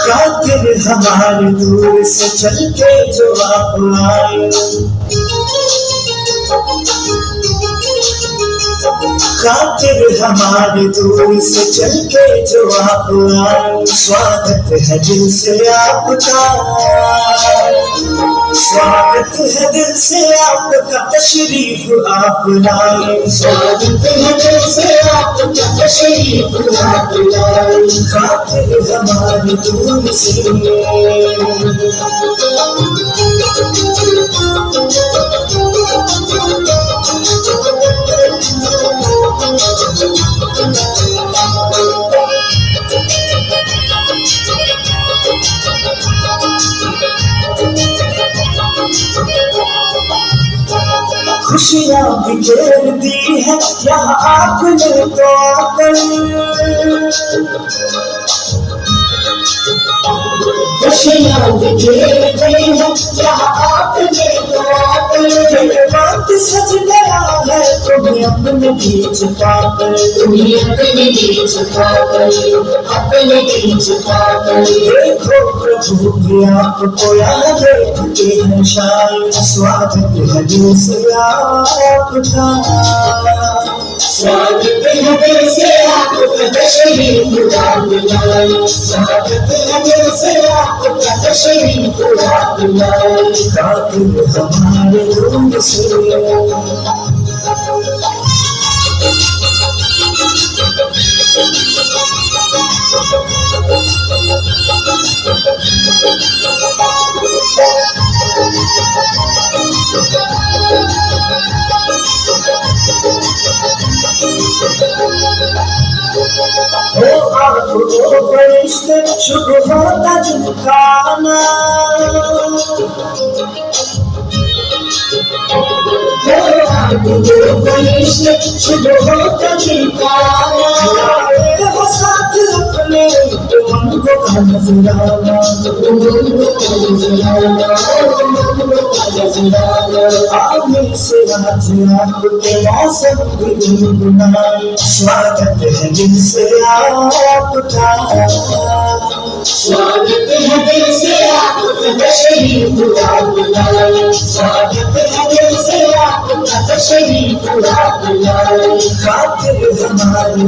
खातिर हमारे दूर से चल के जो आप आए, खातिर हमारे दूर से चल के जो आप आए। स्वागत है दिल से आपका, स्वागत है दिल से आपका, तशरीफ आप लाए। स्वागत है दिल से आपका, तशरीफ आप लाए। खातिर हमारे दूर से खुशियाँ बिखेर दी है यहाँ आपने तो आकर, खुशियाँ बिखेर दी है यहाँ आपने तो आकर। बात सज गया है तुम्हें अपने बीच पाकर, तुम्हें अपने बीच पाकर, अपने बीच पाकर। देखो प्रभु भी आपको यहाँ देख के है शायद। स्वागत है दिल से आपका, स्वागत है दिल से आपका, तशरीफ आप लाए। स्वागत है दिल से आपका, तशरीफ आप लाए। खातिर हमारे दूर से हो आपको फरिश्ते शुभ होता जिनकाना, हो आपको फरिश्ते शुभ होता जिनकाना। हो साथ अपने उनको का नजराना, उनको का नजराना, उनको का नजराना। आगे से आज आपके मौसम भी गुनगुनाए। स्वागत है दिल से आपका, स्वागत है दिल से आपका, तशरीफ आप लाए। स्वागत है दिल से आपका, तशरीफ आप लाए। खातिर हमारे